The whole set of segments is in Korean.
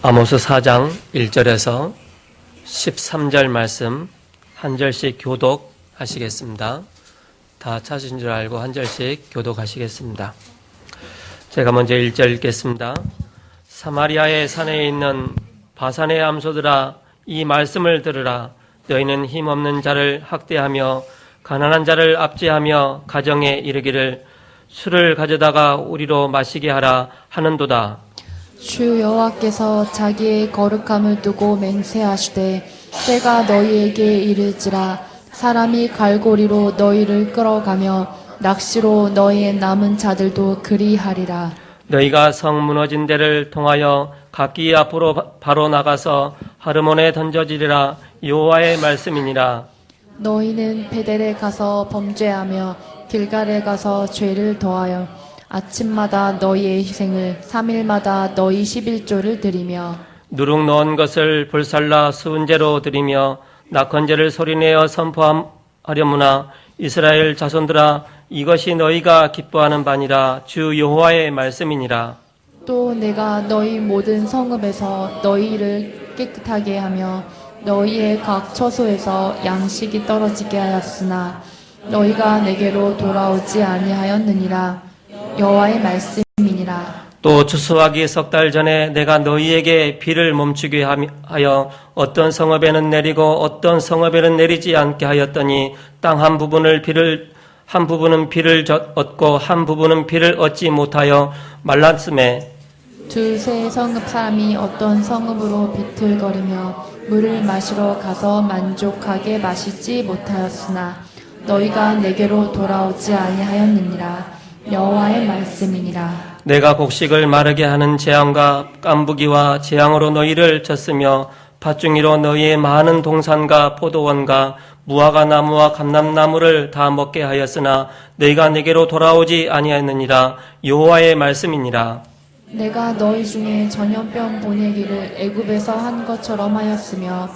아모스 4장 1절에서 13절 말씀 한 절씩 교독하시겠습니다. 다 찾으신 줄 알고 한 절씩 교독하시겠습니다. 제가 먼저 1절 읽겠습니다. 사마리아의 산에 있는 바산의 암소들아, 이 말씀을 들으라. 너희는 힘없는 자를 학대하며 가난한 자를 압제하며 가정에 이르기를 술을 가져다가 우리로 마시게 하라 하는도다. 주 여호와께서 자기의 거룩함을 두고 맹세하시되 때가 너희에게 이를지라. 사람이 갈고리로 너희를 끌어가며 낚시로 너희의 남은 자들도 그리하리라. 너희가 성 무너진 데를 통하여 각기 앞으로 바로 나가서 하르몬에 던져지리라. 여호와의 말씀이니라. 너희는 베델에 가서 범죄하며 길갈에 가서 죄를 더하여 아침마다 너희의 희생을 3일마다 너희 11조를 드리며 누룩 넣은 것을 불살라 수은제로 드리며 낙헌제를 소리내어 선포하려무나 이스라엘 자손들아, 이것이 너희가 기뻐하는 바니라. 주 여호와의 말씀이니라. 또 내가 너희 모든 성읍에서 너희를 깨끗하게 하며 너희의 각 처소에서 양식이 떨어지게 하였으나 너희가 내게로 돌아오지 아니하였느니라. 여호와의 말씀이니라. 또 추수하기 석 달 전에 내가 너희에게 비를 멈추게 하여 어떤 성읍에는 내리고 어떤 성읍에는 내리지 않게 하였더니 땅 한 부분은 비를 얻고 한 부분은 비를 얻지 못하여 말랐음에 두세 성읍 사람이 어떤 성읍으로 비틀거리며 물을 마시러 가서 만족하게 마시지 못하였으나 너희가 내게로 돌아오지 아니하였느니라. 여호와의 말씀이니라. 내가 곡식을 마르게 하는 재앙과 깐부기와 재앙으로 너희를 쳤으며 팥중이로 너희의 많은 동산과 포도원과 무화과 나무와 감람나무를 다 먹게 하였으나 너희가 내게로 돌아오지 아니하였느니라. 여호와의 말씀이니라. 내가 너희 중에 전염병 보내기를 애굽에서 한 것처럼 하였으며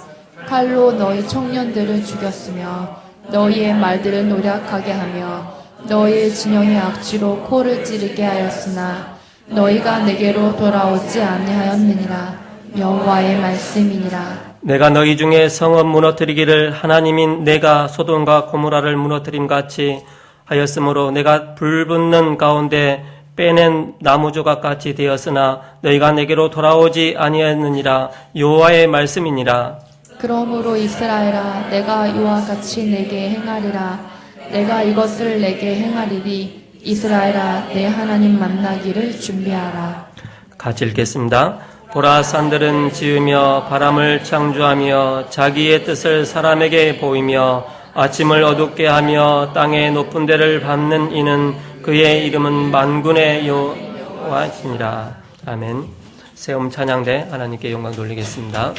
칼로 너희 청년들을 죽였으며 너희의 말들을 노략하게 하며 너희의 진영의 악취로 코를 찌르게 하였으나 너희가 내게로 돌아오지 아니하였느니라. 여호와의 말씀이니라. 내가 너희 중에 성읍 무너뜨리기를 하나님인 내가 소돔과 고모라를 무너뜨림 같이 하였으므로 내가 불붙는 가운데 빼낸 나무 조각같이 되었으나 너희가 내게로 돌아오지 아니하였느니라. 여호와의 말씀이니라. 그러므로 이스라엘아, 내가 이와 같이 내게 행하리라. 내가 이것을 내게 행하리니 이스라엘아, 내 하나님 만나기를 준비하라. 같이 읽겠습니다. 보라, 산들은 지으며 바람을 창조하며 자기의 뜻을 사람에게 보이며 아침을 어둡게 하며 땅의 높은 데를 밟는 이는 그의 이름은 만군의 여호와시니라. 아멘. 세움 찬양대 하나님께 영광 돌리겠습니다.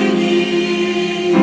노래하리니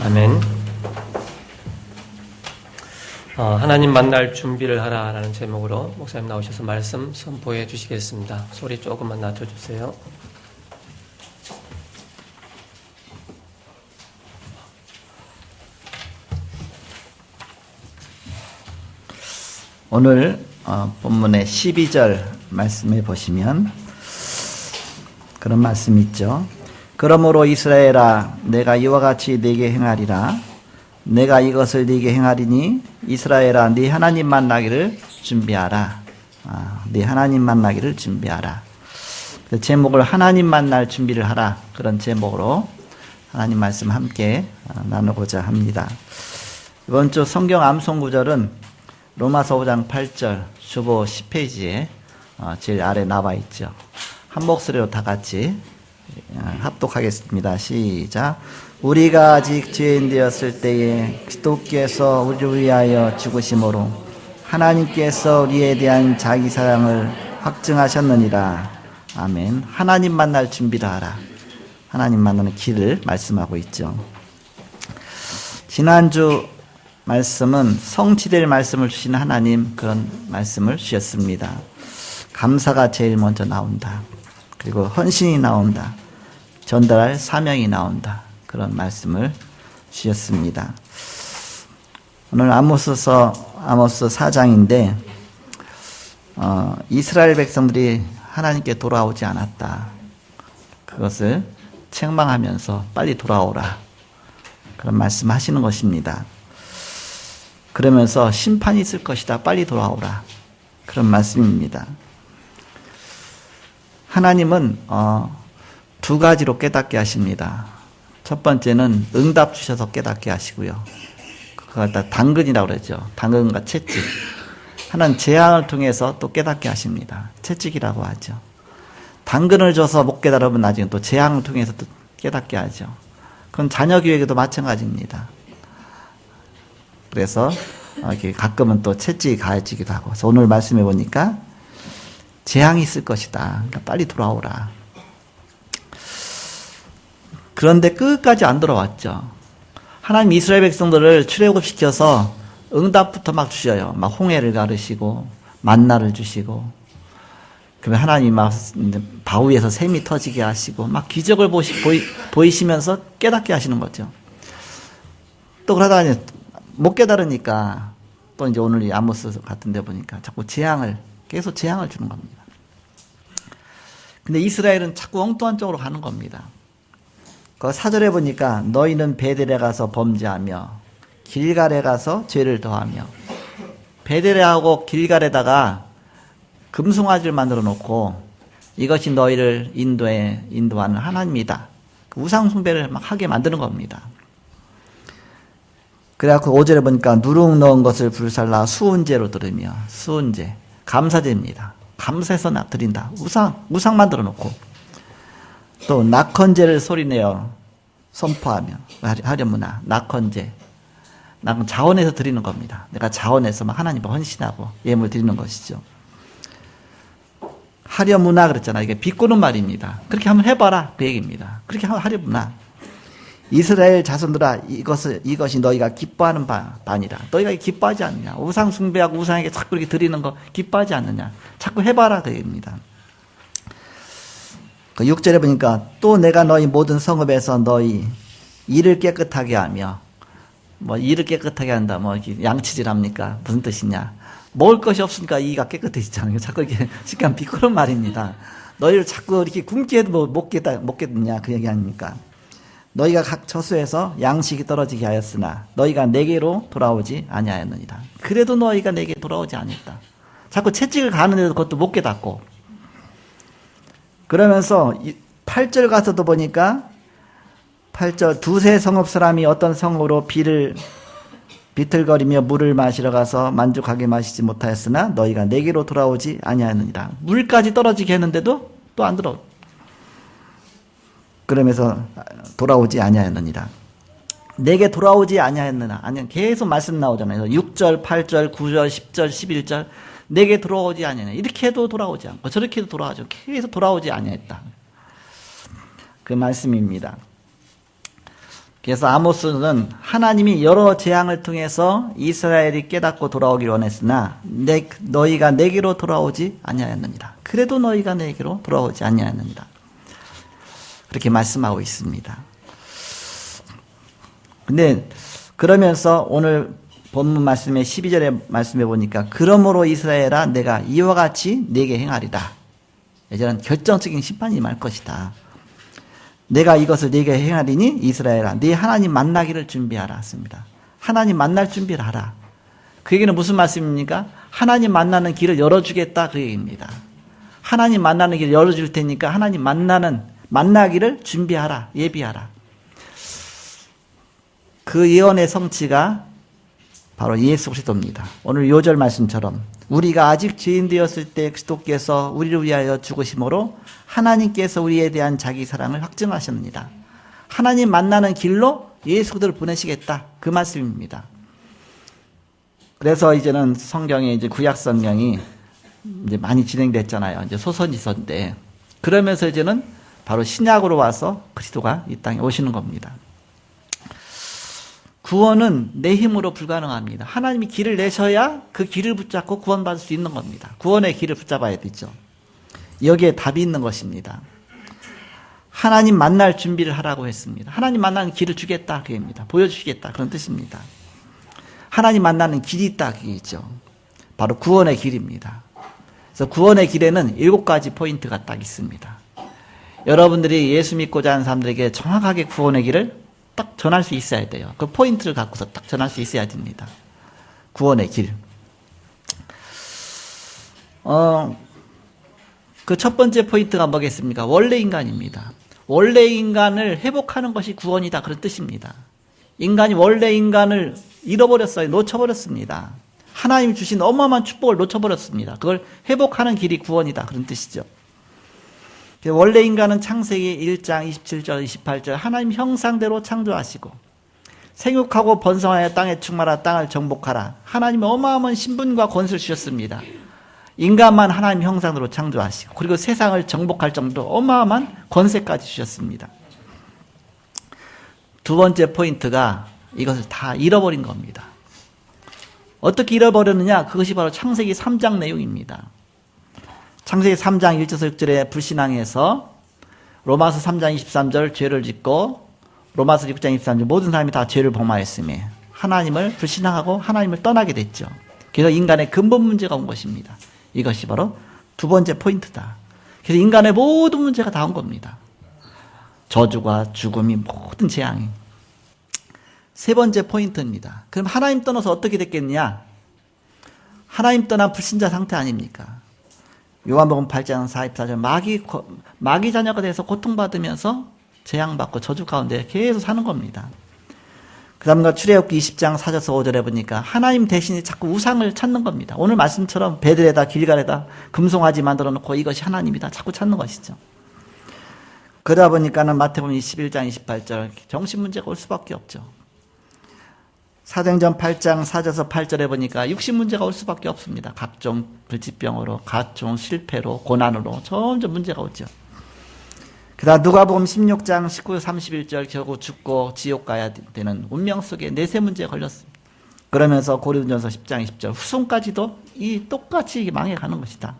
아멘. 하나님 만날 준비를 하라라는 제목으로 목사님 나오셔서 말씀 선포해 주시겠습니다. 소리 조금만 낮춰주세요. 오늘 본문의 12절 말씀에 보시면 그런 말씀이 있죠. 그러므로 이스라엘아 내가 이와 같이 네게 행하리라. 내가 이것을 네게 행하리니 이스라엘아 네 하나님 만나기를 준비하라. 네 하나님 만나기를 준비하라. 제목을 하나님 만날 준비를 하라. 그런 제목으로 하나님 말씀 함께 나누고자 합니다. 이번 주 성경 암송 구절은 로마서 5장 8절 주보 10페이지에 제일 아래 나와 있죠. 한 목소리로 다 같이 합독하겠습니다. 시작. 우리가 아직 죄인 되었을 때에 그리스도께서 우리를 위하여 죽으심으로 하나님께서 우리에 대한 자기 사랑을 확증하셨느니라. 아멘. 하나님 만날 준비를 하라. 하나님 만나는 길을 말씀하고 있죠. 지난주 말씀은 성취될 말씀을 주신 하나님, 그런 말씀을 주셨습니다. 감사가 제일 먼저 나온다. 그리고 헌신이 나온다. 전달할 사명이 나온다. 그런 말씀을 주셨습니다. 오늘 아모스 4장인데 이스라엘 백성들이 하나님께 돌아오지 않았다. 그것을 책망하면서 빨리 돌아오라. 그런 말씀하시는 것입니다. 그러면서 심판이 있을 것이다. 빨리 돌아오라. 그런 말씀입니다. 하나님은 두 가지로 깨닫게 하십니다. 첫 번째는 응답 주셔서 깨닫게 하시고요. 그걸 다 당근이라고 그러죠. 당근과 채찍. 하나는 재앙을 통해서 또 깨닫게 하십니다. 채찍이라고 하죠. 당근을 줘서 못 깨달으면 나중에 또 재앙을 통해서 또 깨닫게 하죠. 그건 자녀 교육에도 마찬가지입니다. 그래서 이렇게 가끔은 또 채찍이 가해지기도 하고. 그래서 오늘 말씀해 보니까 재앙이 있을 것이다. 그러니까 빨리 돌아오라. 그런데 끝까지 안 돌아왔죠. 하나님 이스라엘 백성들을 출애굽시켜서 응답부터 막 주셔요. 막 홍해를 가르시고 만나를 주시고, 그러면 하나님 막 바위에서 샘이 터지게 하시고 막 기적을 보이시면서 깨닫게 하시는 거죠. 또 그러다가 이제 못 깨달으니까 또 이제 오늘 이 아모스 같은 데 보니까 자꾸 계속 재앙을 주는 겁니다. 근데 이스라엘은 자꾸 엉뚱한 쪽으로 가는 겁니다. 그 4절에 보니까 너희는 베델에 가서 범죄하며 길갈에 가서 죄를 더하며, 베델하고 길갈에다가 금송아지를 만들어 놓고 이것이 너희를 인도하는 하나님이다. 우상 숭배를 막 하게 만드는 겁니다. 그래갖고 5절에 보니까 누룩 넣은 것을 불살라 수은제로 들으며, 수은제 감사제입니다. 감사해서 드린다. 우상 만들어 놓고, 또 낙헌제를 소리내어 선포하며 하려무나. 낙헌제, 자원해서 드리는 겁니다. 내가 자원해서 막 하나님 앞에 헌신하고 예물 드리는 것이죠. 하려무나 그랬잖아요. 이게 비꼬는 말입니다. 그렇게 한번 해봐라 그 얘기입니다. 그렇게 하려무나. 이스라엘 자손들아, 이것이 너희가 기뻐하는 바니라. 너희가 기뻐하지 않느냐? 우상 숭배하고 우상에게 자꾸 이렇게 드리는 거 기뻐하지 않느냐? 자꾸 해봐라 그 얘기입니다. 그 6절에 보니까 또 내가 너희 모든 성읍에서 너희 이를 깨끗하게 하며, 뭐 이를 깨끗하게 한다, 뭐 양치질합니까? 무슨 뜻이냐? 먹을 것이 없으니까 이가 깨끗해지잖아요. 자꾸 이렇게 시간 비꼬는 말입니다. 너희를 자꾸 이렇게 굶게 해도 먹겠느냐 그 얘기 아닙니까? 너희가 각 처소에서 양식이 떨어지게 하였으나 너희가 내게로 돌아오지 아니하였느니라. 그래도 너희가 내게 돌아오지 아니했다. 자꾸 채찍을 가는데도 그것도 못 깨닫고. 그러면서 8절 가서도 보니까 8절 두세 성읍 사람이 어떤 성으로 비틀거리며 물을 마시러 가서 만족하게 마시지 못하였으나 너희가 내게로 돌아오지 아니하였느니라. 물까지 떨어지게 했는데도 또 안 들어오. 그러면서 돌아오지 아니하였느니라. 내게 돌아오지 아니하였느냐. 아니, 계속 말씀 나오잖아요. 6절, 8절, 9절, 10절, 11절. 내게 돌아오지 아니하였느냐. 이렇게 해도 돌아오지 않고 저렇게 해도 돌아오죠. 계속 돌아오지 아니하였다. 그 말씀입니다. 그래서 아모스는 하나님이 여러 재앙을 통해서 이스라엘이 깨닫고 돌아오기를 원했으나 너희가 내게로 돌아오지 아니하였느니라. 그래도 너희가 내게로 돌아오지 아니하였느니라. 그렇게 말씀하고 있습니다. 근데 그러면서 오늘 본문 말씀의 12절에 말씀해 보니까 그러므로 이스라엘아 내가 이와 같이 네게 행하리라. 이제는 결정적인 심판이 임할 것이다. 내가 이것을 네게 행하리니 이스라엘아 네 하나님 만나기를 준비하라 했습니다. 하나님 만날 준비를 하라. 그 얘기는 무슨 말씀입니까? 하나님 만나는 길을 열어주겠다 그 얘기입니다. 하나님 만나는 길을 열어줄 테니까 하나님 만나기를 준비하라. 예비하라. 그 예언의 성취가 바로 예수 그리스도입니다. 오늘 요절 말씀처럼 우리가 아직 죄인 되었을 때 그리스도께서 우리를 위하여 죽으심으로 하나님께서 우리에 대한 자기 사랑을 확증하셨느니라. 하나님 만나는 길로 예수 그리스도를 보내시겠다. 그 말씀입니다. 그래서 이제는 성경에 이제 구약 성경이 이제 많이 진행됐잖아요. 이제 소선지서인데 그러면서 이제는 바로 신약으로 와서 그리스도가 이 땅에 오시는 겁니다. 구원은 내 힘으로 불가능합니다. 하나님이 길을 내셔야 그 길을 붙잡고 구원받을 수 있는 겁니다. 구원의 길을 붙잡아야 되죠. 여기에 답이 있는 것입니다. 하나님 만날 준비를 하라고 했습니다. 하나님 만나는 길을 주겠다 그겁니다. 보여주시겠다 그런 뜻입니다. 하나님 만나는 길이 있다 그게죠. 바로 구원의 길입니다. 그래서 구원의 길에는 7가지 포인트가 딱 있습니다. 여러분들이 예수 믿고자 하는 사람들에게 정확하게 구원의 길을 딱 전할 수 있어야 돼요. 그 포인트를 갖고서 딱 전할 수 있어야 됩니다. 구원의 길. 그 첫 번째 포인트가 뭐겠습니까? 원래 인간입니다. 원래 인간을 회복하는 것이 구원이다. 그런 뜻입니다. 인간이 원래 인간을 잃어버렸어요. 놓쳐버렸습니다. 하나님이 주신 어마어마한 축복을 놓쳐버렸습니다. 그걸 회복하는 길이 구원이다. 그런 뜻이죠. 원래 인간은 창세기 1장 27절 28절 하나님 형상대로 창조하시고 생육하고 번성하여 땅에 충만하라 땅을 정복하라. 하나님은 어마어마한 신분과 권세를 주셨습니다. 인간만 하나님 형상대로 창조하시고 그리고 세상을 정복할 정도로 어마어마한 권세까지 주셨습니다. 두 번째 포인트가 이것을 다 잃어버린 겁니다. 어떻게 잃어버렸느냐? 그것이 바로 창세기 3장 내용입니다. 창세기 3장 1절에서 6절에 불신앙해서 로마서 3장 23절 죄를 짓고 로마서 6장 23절 모든 사람이 다 죄를 범하였음에 하나님을 불신앙하고 하나님을 떠나게 됐죠. 그래서 인간의 근본 문제가 온 것입니다. 이것이 바로 두 번째 포인트다. 그래서 인간의 모든 문제가 다 온 겁니다. 저주가 죽음이 모든 재앙이. 세 번째 포인트입니다. 그럼 하나님 떠나서 어떻게 됐겠냐? 하나님 떠난 불신자 상태 아닙니까? 요한복음 8장 44절 마귀 자녀가 돼서 고통받으면서 재앙받고 저주 가운데 계속 사는 겁니다. 그 다음에 출애굽기 20장 4절에서 5절에 보니까 하나님 대신에 자꾸 우상을 찾는 겁니다. 오늘 말씀처럼 베들에다 길갈에다 금송아지 만들어 놓고 이것이 하나님이다 자꾸 찾는 것이죠. 그러다 보니까는 마태복음 21장 28절 정신 문제가 올 수밖에 없죠. 사도행전 8장 4절에서 8절에 보니까 육신 문제가 올 수밖에 없습니다. 각종 불치병으로, 각종 실패로, 고난으로 점점 문제가 오죠. 그 다음 누가복음 16장 19, 31절 결국 죽고 지옥 가야 되는 운명 속에 내세 문제에 걸렸습니다. 그러면서 고린도전서 10장 20절 후손까지도 이 똑같이 망해가는 것이다.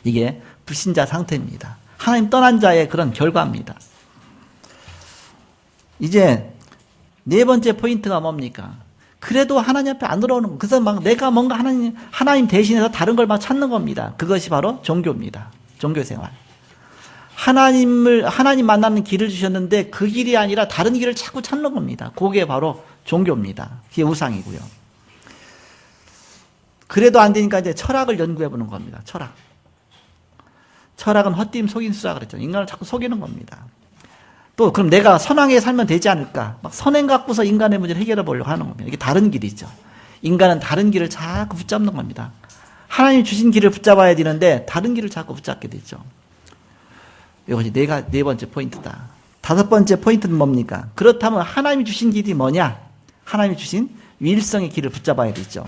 이게 불신자 상태입니다. 하나님 떠난 자의 그런 결과입니다. 이제 네 번째 포인트가 뭡니까? 그래도 하나님 앞에 안 돌아오는 거. 그래서 막 내가 뭔가 하나님 대신해서 다른 걸 막 찾는 겁니다. 그것이 바로 종교입니다. 종교생활. 하나님 만나는 길을 주셨는데 그 길이 아니라 다른 길을 자꾸 찾는 겁니다. 그게 바로 종교입니다. 그게 우상이고요. 그래도 안 되니까 이제 철학을 연구해 보는 겁니다. 철학은 헛되임 속임수라 그랬잖아요. 인간을 자꾸 속이는 겁니다. 또 그럼 내가 선하게 살면 되지 않을까? 막 선행 갖고서 인간의 문제를 해결해 보려고 하는 겁니다. 이게 다른 길이죠. 인간은 다른 길을 자꾸 붙잡는 겁니다. 하나님 주신 길을 붙잡아야 되는데 다른 길을 자꾸 붙잡게 되죠. 이것이 네 번째 포인트다. 다섯 번째 포인트는 뭡니까? 그렇다면 하나님이 주신 길이 뭐냐? 하나님이 주신 위일성의 길을 붙잡아야 되죠.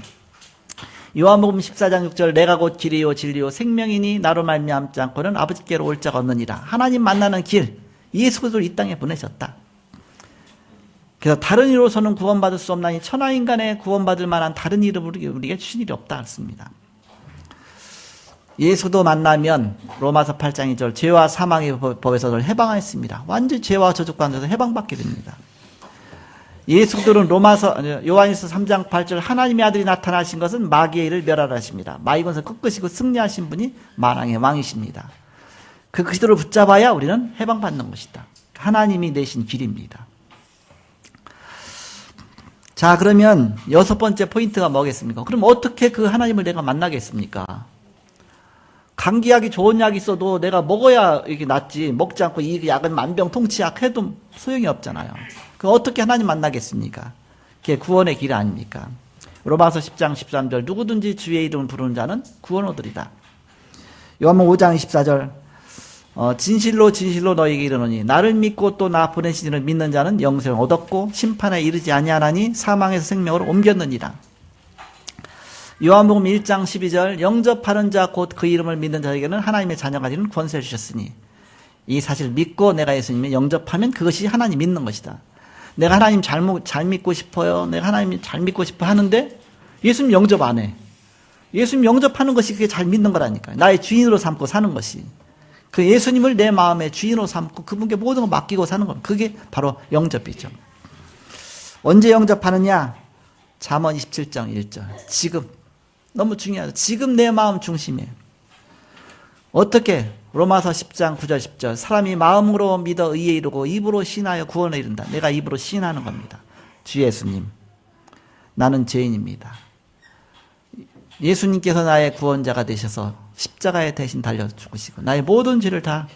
요한복음 14장 6절 내가 곧 길이요 진리요 생명이니 나로 말미암지 않고는 아버지께로 올 자가 없느니라. 하나님 만나는 길 예수 그리스도를 이 땅에 보내셨다. 그래서 다른 이로서는 구원받을 수 없나니 천하인간의 구원받을 만한 다른 이름을 우리에게 주신 일이 없다 했습니다. 예수도 만나면 로마서 8장 2절 죄와 사망의 법에서 해방했습니다. 완전히 죄와 저주 가운데서 해방받게 됩니다. 예수들은 요한일서 3장 8절 하나님의 아들이 나타나신 것은 마귀의 일을 멸하라십니다. 마귀권세 꺾으시고 승리하신 분이 만왕의 왕이십니다. 그 그리스도를 붙잡아야 우리는 해방받는 것이다. 하나님이 내신 길입니다. 자, 그러면 6번째 포인트가 뭐겠습니까? 그럼 어떻게 그 하나님을 내가 만나겠습니까? 감기약이 좋은 약이 있어도 내가 먹어야 이게 낫지, 먹지 않고 이 약은 만병통치약 해도 소용이 없잖아요. 그럼 어떻게 하나님 만나겠습니까? 그게 구원의 길 아닙니까? 로마서 10장 13절 누구든지 주의 이름을 부르는 자는 구원 얻으리다. 요한복음 5장 24절 진실로 진실로 너희에게 이르노니 나를 믿고 또 나 보내신 이를 믿는 자는 영생을 얻었고 심판에 이르지 아니하나니 사망에서 생명으로 옮겼느니라. 요한복음 1장 12절 영접하는 자 곧 그 이름을 믿는 자에게는 하나님의 자녀가 되는 권세를 주셨으니 이 사실 믿고 내가 예수님을 영접하면 그것이 하나님 믿는 것이다. 내가 하나님 잘 믿고 싶어요. 내가 하나님 잘 믿고 싶어 하는데 예수님 영접 안 해. 예수님 영접하는 것이 그게 잘 믿는 거라니까. 나의 주인으로 삼고 사는 것이. 그 예수님을 내 마음의 주인으로 삼고 그분께 모든 걸 맡기고 사는 것. 그게 바로 영접이죠. 언제 영접하느냐? 잠언 27장 1절. 지금. 너무 중요하죠. 지금 내 마음 중심이에요. 어떻게? 로마서 10장 9절 10절 사람이 마음으로 믿어 의에 이르고 입으로 시인하여 구원에 이른다. 내가 입으로 시인하는 겁니다. 주 예수님, 나는 죄인입니다. 예수님께서 나의 구원자가 되셔서 십자가에 대신 달려 죽으시고 나의 모든 죄를 다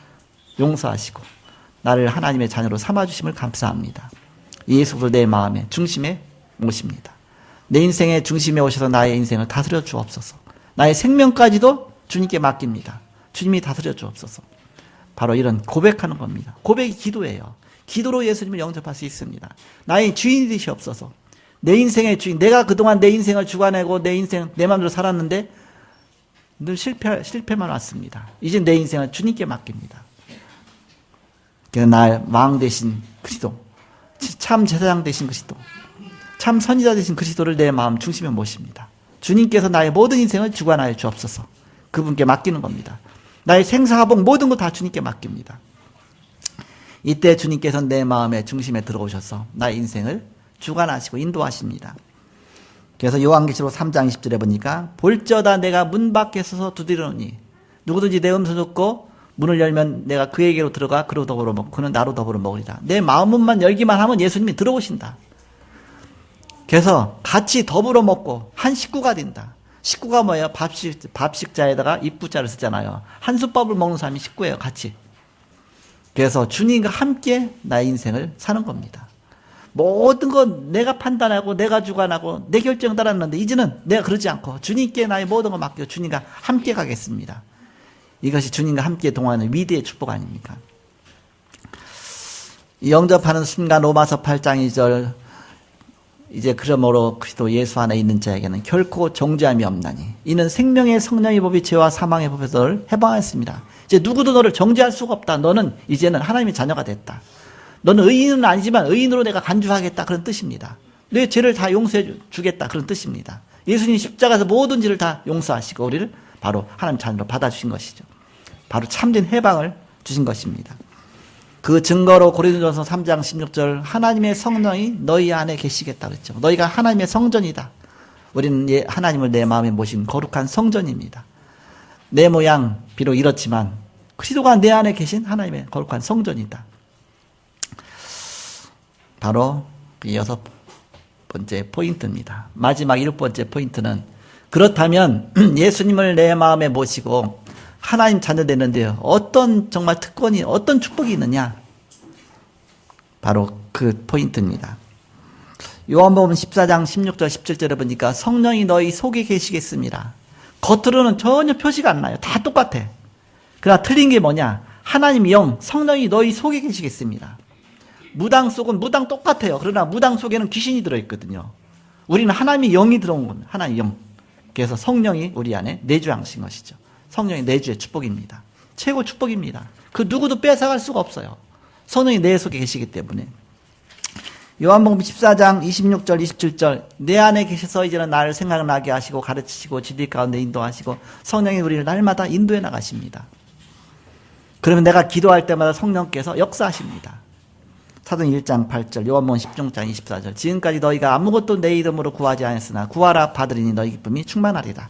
용서하시고 나를 하나님의 자녀로 삼아주심을 감사합니다. 예수를 내 마음의 중심에 모십니다. 내 인생의 중심에 오셔서 나의 인생을 다스려 주옵소서. 나의 생명까지도 주님께 맡깁니다. 주님이 다스려 주옵소서. 바로 이런 고백하는 겁니다. 고백이 기도예요. 기도로 예수님을 영접할 수 있습니다. 나의 주인이 되시옵소서. 내 인생의 주인, 내가 그동안 내 인생을 주관하고 내 인생 내 마음대로 살았는데 늘 실패만 왔습니다. 이제 내 인생을 주님께 맡깁니다. 그래서 나의 왕 되신 그리스도, 참 제사장 되신 그리스도, 참 선지자 되신 그리스도를 내 마음 중심에 모십니다. 주님께서 나의 모든 인생을 주관하여 주옵소서. 그분께 맡기는 겁니다. 나의 생사화복 모든 거 다 주님께 맡깁니다. 이때 주님께서 내 마음의 중심에 들어오셔서 나의 인생을 주관하시고 인도하십니다. 그래서 요한계시록 3장 20절에 보니까 볼지어다 내가 문 밖에 서서 두드리노니 누구든지 내 음성 듣고 문을 열면 내가 그에게로 들어가 그로 더불어 먹고 그는 나로 더불어 먹으리라. 내 마음문만 열기만 하면 예수님이 들어오신다. 그래서 같이 더불어 먹고 한 식구가 된다. 식구가 뭐예요? 밥식자에다가 입구자를 쓰잖아요. 한솥밥을 먹는 사람이 식구예요. 같이. 그래서 주님과 함께 나의 인생을 사는 겁니다. 모든 건 내가 판단하고 내가 주관하고 내 결정 따랐는데 이제는 내가 그러지 않고 주님께 나의 모든 걸 맡겨 주님과 함께 가겠습니다. 이것이 주님과 함께 동행하는 위대의 축복 아닙니까? 영접하는 순간 로마서 8장 2절 이제 그러므로 그리스도 예수 안에 있는 자에게는 결코 정죄함이 없나니 이는 생명의 성령의 법이 죄와 사망의 법에서 너를 해방했습니다. 이제 누구도 너를 정죄할 수가 없다. 너는 이제는 하나님의 자녀가 됐다. 너는 의인은 아니지만 의인으로 내가 간주하겠다. 그런 뜻입니다. 내 죄를 다 용서해 주겠다. 그런 뜻입니다. 예수님 십자가에서 모든 죄를 다 용서하시고 우리를 바로 하나님 자녀로 받아주신 것이죠. 바로 참된 해방을 주신 것입니다. 그 증거로 고린도전서 3장 16절 하나님의 성령이 너희 안에 계시겠다 그랬죠. 너희가 하나님의 성전이다. 우리는 하나님을 내 마음에 모신 거룩한 성전입니다. 내 모양 비록 이렇지만 그리스도가 내 안에 계신 하나님의 거룩한 성전이다. 바로 그 6번째 포인트입니다. 마지막 7번째 포인트는 그렇다면 예수님을 내 마음에 모시고 하나님 자녀 되는데요. 어떤 정말 특권이 어떤 축복이 있느냐? 바로 그 포인트입니다. 요한복음 14장 16절 17절에 보니까 성령이 너희 속에 계시겠습니다. 겉으로는 전혀 표시가 안 나요. 다 똑같아. 그러나 틀린 게 뭐냐? 하나님 영, 성령이 너희 속에 계시겠습니다. 무당 속은 무당 똑같아요. 그러나 무당 속에는 귀신이 들어있거든요. 우리는 하나님의 영이 들어온 겁니다. 하나님의 영. 그래서 성령이 우리 안에 내주하신 것이죠. 성령이 내주의 축복입니다. 최고 축복입니다. 그 누구도 뺏어갈 수가 없어요. 성령이 내 속에 계시기 때문에. 요한복음 14장 26절 27절 내 안에 계셔서 이제는 나를 생각나게 하시고 가르치시고 진리 가운데 인도하시고 성령이 우리를 날마다 인도해 나가십니다. 그러면 내가 기도할 때마다 성령께서 역사하십니다. 사도행 1장 8절 요한복음 16장 24절 지금까지 너희가 아무것도 내 이름으로 구하지 않았으나 구하라 받으리니 너희 기쁨이 충만하리라.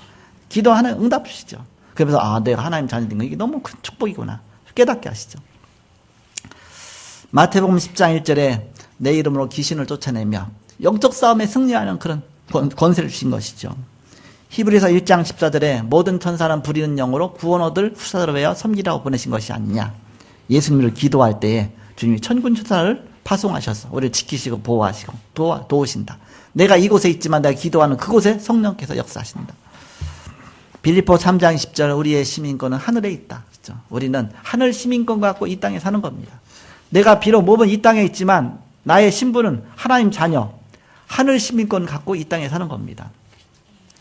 기도하는 응답 주시죠. 그러면서 내가 하나님 자녀된 거 이게 너무 큰 축복이구나 깨닫게 하시죠. 마태복음 10장 1절에 내 이름으로 귀신을 쫓아내며 영적 싸움에 승리하는 그런 권세를 주신 것이죠. 히브리서 1장 14절에 모든 천사는 부리는 영으로 구원 얻을 후사들을 외워 섬기라고 보내신 것이 아니냐. 예수님을 기도할 때에 주님이 천군 천사를 파송하셔서 우리를 지키시고 보호하시고 도우신다. 내가 이곳에 있지만 내가 기도하는 그곳에 성령께서 역사하신다. 빌립보 3장 10절 우리의 시민권은 하늘에 있다. 그렇죠? 우리는 하늘 시민권 갖고 이 땅에 사는 겁니다. 내가 비록 몸은 이 땅에 있지만 나의 신분은 하나님 자녀, 하늘 시민권 갖고 이 땅에 사는 겁니다.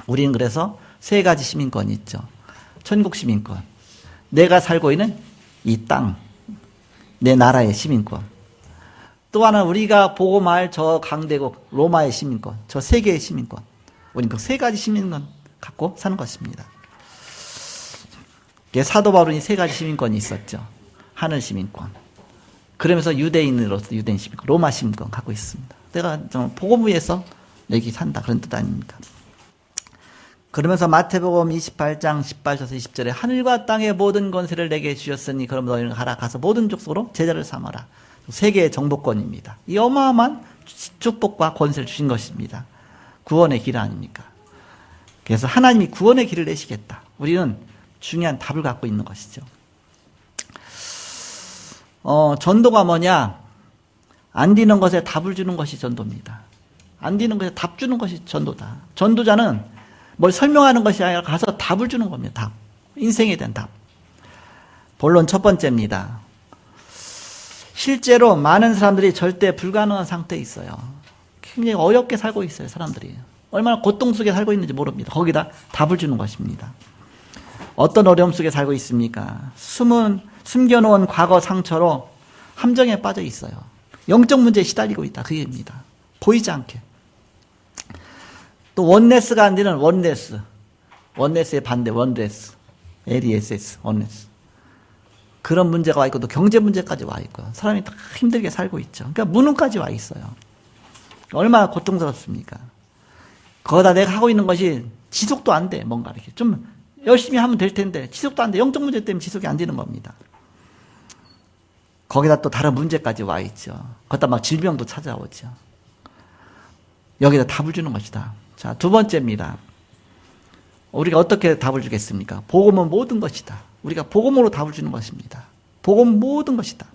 우리는 그래서 세 가지 시민권이 있죠. 천국 시민권, 내가 살고 있는 이 땅, 내 나라의 시민권. 또 하나는 우리가 복음할 저 강대국 로마의 시민권, 저 세계의 시민권. 우리는 그 세 가지 시민권 갖고 사는 것입니다. 사도 바울은 세 가지 시민권이 있었죠. 하늘 시민권. 그러면서 유대인으로서 유대인 시민권, 로마 시민권 갖고 있습니다. 내가 복음 위에서 여기 산다 그런 뜻 아닙니까? 그러면서 마태복음 28장 18절에서 20절에 하늘과 땅의 모든 권세를 내게 주셨으니 그럼 너희는 가서 모든 족속으로 제자를 삼아라. 세계의 정복권입니다. 이 어마어마한 축복과 권세를 주신 것입니다. 구원의 길 아닙니까? 그래서 하나님이 구원의 길을 내시겠다. 우리는 중요한 답을 갖고 있는 것이죠. 전도가 뭐냐? 안 되는 것에 답을 주는 것이 전도입니다. 안 되는 것에 답 주는 것이 전도다. 전도자는 뭘 설명하는 것이 아니라 가서 답을 주는 겁니다. 답. 인생에 대한 답. 본론 첫 번째입니다. 실제로 많은 사람들이 절대 불가능한 상태에 있어요. 굉장히 어렵게 살고 있어요, 사람들이. 얼마나 고통 속에 살고 있는지 모릅니다. 거기다 답을 주는 것입니다. 어떤 어려움 속에 살고 있습니까? 숨겨놓은 과거 상처로 함정에 빠져 있어요. 영적 문제에 시달리고 있다. 그 얘기입니다. 보이지 않게. 또 원네스가 안 되는 원네스. 원네스의 반대 원네스. LESS 원네스. 그런 문제가 와 있고 또 경제 문제까지 와 있고 사람이 다 힘들게 살고 있죠. 그러니까 무능까지 와 있어요. 얼마나 고통스럽습니까? 거기다 내가 하고 있는 것이 지속도 안 돼. 뭔가 이렇게 좀 열심히 하면 될 텐데 지속도 안 돼. 영적 문제 때문에 지속이 안 되는 겁니다. 거기다 또 다른 문제까지 와 있죠. 거기다 막 질병도 찾아오죠. 여기다 답을 주는 것이다. 자, 두 번째입니다. 우리가 어떻게 답을 주겠습니까? 복음은 모든 것이다. 우리가 복음으로 답을 주는 것입니다. 복음 모든 것이다.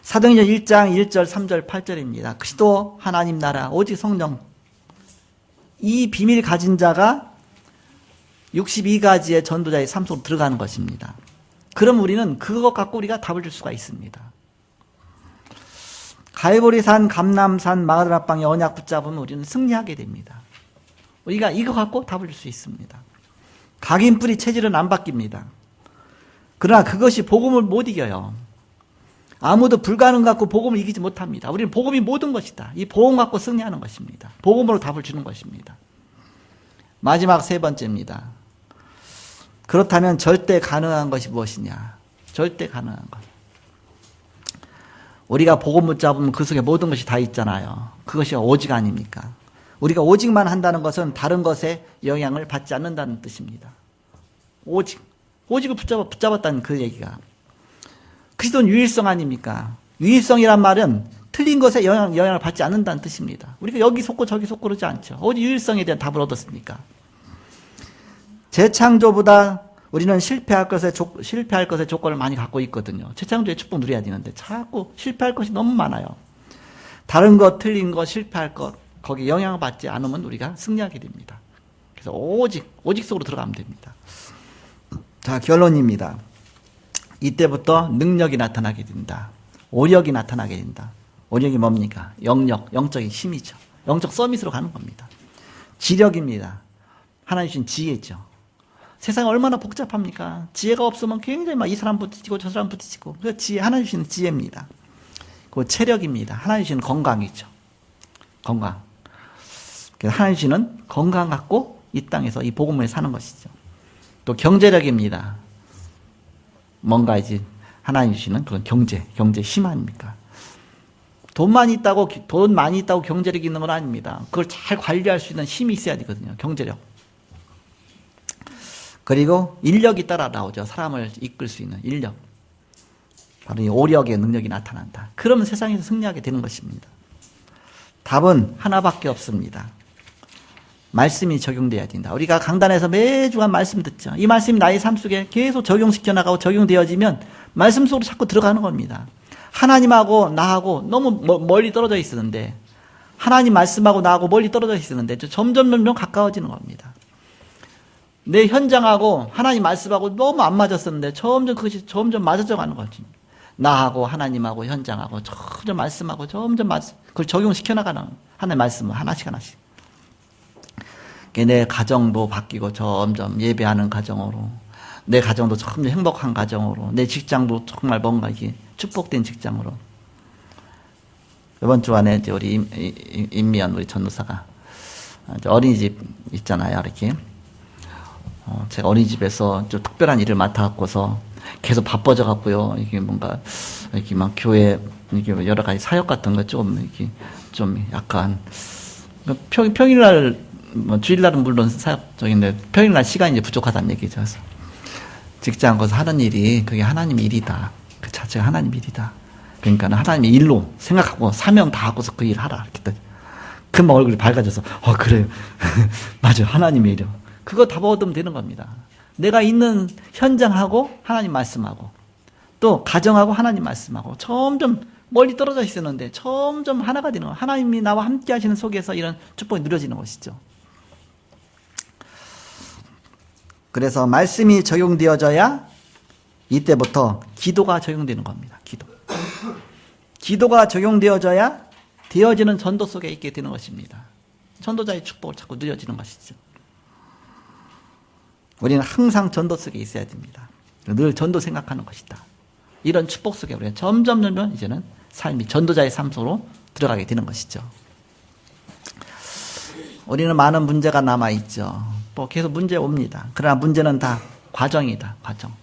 사도행전 1장 1절 3절 8절입니다. 그리스도 하나님 나라 오직 성령 이 비밀 가진 자가 62가지의 전도자의 삶 속으로 들어가는 것입니다. 그럼 우리는 그것 갖고 우리가 답을 줄 수가 있습니다. 갈보리산, 감람산, 마가다락방의 언약 붙잡으면 우리는 승리하게 됩니다. 우리가 이거 갖고 답을 줄 수 있습니다. 각인뿌리 체질은 안 바뀝니다. 그러나 그것이 복음을 못 이겨요. 아무도 불가능 갖고 복음을 이기지 못합니다. 우리는 복음이 모든 것이다. 이 복음 갖고 승리하는 것입니다. 복음으로 답을 주는 것입니다. 마지막 세 번째입니다. 그렇다면 절대 가능한 것이 무엇이냐? 절대 가능한 것. 우리가 복음 붙잡으면 그 속에 모든 것이 다 있잖아요. 그것이 오직 아닙니까? 우리가 오직만 한다는 것은 다른 것에 영향을 받지 않는다는 뜻입니다. 오직을 붙잡았다는 그 얘기가. 그리스도는 유일성 아닙니까? 유일성이란 말은 틀린 것에 영향을 받지 않는다는 뜻입니다. 우리가 여기 속고 저기 속고 그러지 않죠. 어디 유일성에 대한 답을 얻었습니까? 재창조보다 우리는 실패할 것의 조건을 많이 갖고 있거든요. 재창조의 축복 누려야 되는데 자꾸 실패할 것이 너무 많아요. 다른 것, 틀린 것, 실패할 것 거기에 영향을 받지 않으면 우리가 승리하게 됩니다. 그래서 오직 속으로 들어가면 됩니다. 자, 결론입니다. 이때부터 능력이 나타나게 된다. 오력이 나타나게 된다. 오력이 뭡니까? 영적인 힘이죠. 영적 서밋으로 가는 겁니다. 지력입니다. 하나님 주신 지혜죠. 세상이 얼마나 복잡합니까? 지혜가 없으면 굉장히 막 이 사람 부딪히고 저 사람 부딪히고 그 지혜 하나님 주시는 지혜입니다. 그 체력입니다. 하나님 주시는 건강이죠. 건강. 하나님 주시는 건강 갖고 이 땅에서 이 복음을 사는 것이죠. 또 경제력입니다. 뭔가 이제 하나님 주시는 그런 경제 힘 아닙니까? 돈 많이 있다고 경제력이 있는 건 아닙니다. 그걸 잘 관리할 수 있는 힘이 있어야 되거든요. 경제력. 그리고 인력이 따라 나오죠. 사람을 이끌 수 있는 인력. 바로 이 오력의 능력이 나타난다. 그러면 세상에서 승리하게 되는 것입니다. 답은 하나밖에 없습니다. 말씀이 적용돼야 된다. 우리가 강단에서 매주간 말씀 듣죠. 이 말씀이 나의 삶 속에 계속 적용시켜 나가고 적용되어지면 말씀 속으로 자꾸 들어가는 겁니다. 하나님하고 나하고 너무 멀리 떨어져 있었는데, 하나님 말씀하고 나하고 멀리 떨어져 있었는데 점점 가까워지는 겁니다. 내 현장하고 하나님 말씀하고 너무 안 맞았었는데 그것이 점점 맞아져 가는 거지. 나하고 하나님하고 현장하고 점점 말씀하고 그걸 적용시켜 나가는 하나님 말씀을 하나씩. 내 가정도 바뀌고 점점 예배하는 가정으로, 내 가정도 점점 행복한 가정으로, 내 직장도 정말 뭔가 이게 축복된 직장으로. 이번 주간에 이제 우리 임미연 우리 전도사가 어린이집 있잖아요, 이렇게. 제가 어린이집에서 좀 특별한 일을 맡아갖고서 계속 바빠져 갖고요. 이게 뭔가 이렇게 막 교회 이게 여러 가지 사역 같은 거 좀 약간 평일날 주일날은 물론 사역적인데 평일날 시간이 이제 부족하다는 얘기죠. 그래서 직장 가서 하는 일이 그게 하나님 일이다. 그 자체가 하나님 일이다. 그러니까 하나님의 일로 생각하고 사명 다 하고서 그 일 하라. 금방 얼굴이 밝아져서 그래요. 맞아요. 하나님의 일이요. 그거 다 얻으면 되는 겁니다. 내가 있는 현장하고 하나님 말씀하고 또 가정하고 하나님 말씀하고 점점 멀리 떨어져 있었는데 점점 하나가 되는 거예요. 하나님이 나와 함께 하시는 속에서 이런 축복이 누려지는 것이죠. 그래서 말씀이 적용되어져야 이때부터 기도가 적용되는 겁니다. 기도가 적용되어져야 되어지는 전도 속에 있게 되는 것입니다. 전도자의 축복을 자꾸 누려지는 것이죠. 우리는 항상 전도 속에 있어야 됩니다. 늘 전도 생각하는 것이다. 이런 축복 속에 우리가 점점 이제는 삶이 전도자의 삶 속으로 들어가게 되는 것이죠. 우리는 많은 문제가 남아있죠. 계속 문제 옵니다. 그러나 문제는 다 과정이다. 과정.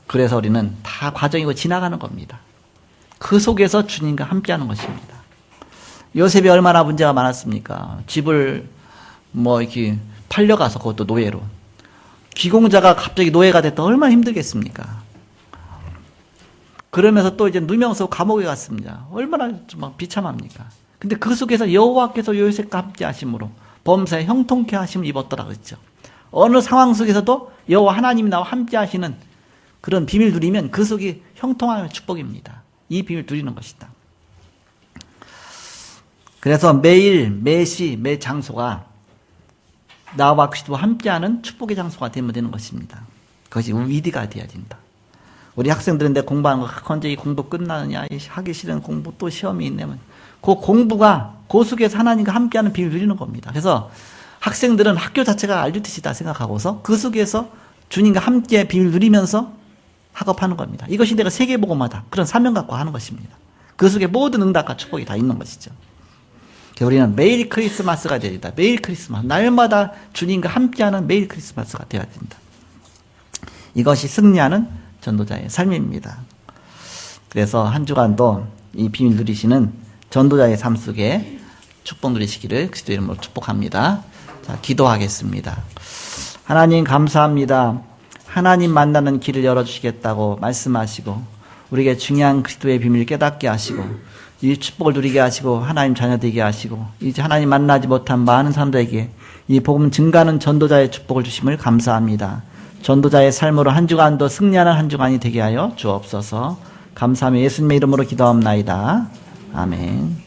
그래서 우리는 다 과정이고 지나가는 겁니다. 그 속에서 주님과 함께하는 것입니다. 요셉이 얼마나 문제가 많았습니까? 집을 이렇게 팔려가서 그것도 노예로. 귀공자가 갑자기 노예가 됐다 얼마나 힘들겠습니까? 그러면서 또 이제 누명서 감옥에 갔습니다. 얼마나 좀 비참합니까? 근데 그 속에서 여호와께서 요셉과 함께 하심으로 범사에 형통케 하심을 입었더라 그랬죠. 어느 상황 속에서도 여호와 하나님이 나와 함께 하시는 그런 비밀 누리면 그 속이 형통함의 축복입니다. 이 비밀 누리는 것이다. 그래서 매일, 매시, 매 장소가 나와 그리스도와 함께하는 축복의 장소가 되면 되는 것입니다. 그것이 위대가 되어야 된다. 우리 학생들인데 공부하는 거 언제 이 공부 끝나느냐, 하기 싫은 공부 또 시험이 있냐면 그 공부가 그 속에서 하나님과 함께하는 비밀을 누리는 겁니다. 그래서 학생들은 학교 자체가 알류티시다 생각하고서 그 속에서 주님과 함께 비밀을 누리면서 학업하는 겁니다. 이것이 내가 세계복음화다. 그런 사명 갖고 하는 것입니다. 그 속에 모든 응답과 축복이 다 있는 것이죠. 우리는 매일 크리스마스가 되어야 된다. 매일 크리스마스. 날마다 주님과 함께하는 매일 크리스마스가 되어야 된다. 이것이 승리하는 전도자의 삶입니다. 그래서 한 주간도 이 비밀 누리시는 전도자의 삶 속에 축복 누리시기를 그리스도 이름으로 축복합니다. 자, 기도하겠습니다. 하나님 감사합니다. 하나님 만나는 길을 열어주시겠다고 말씀하시고 우리에게 중요한 그리스도의 비밀을 깨닫게 하시고 이 축복을 누리게 하시고 하나님 자녀 되게 하시고 이제 하나님 만나지 못한 많은 사람들에게 이 복음 증가하는 전도자의 축복을 주심을 감사합니다. 전도자의 삶으로 한 주간도 승리하는 한 주간이 되게 하여 주옵소서. 감사하며 예수님의 이름으로 기도합나이다. 아멘.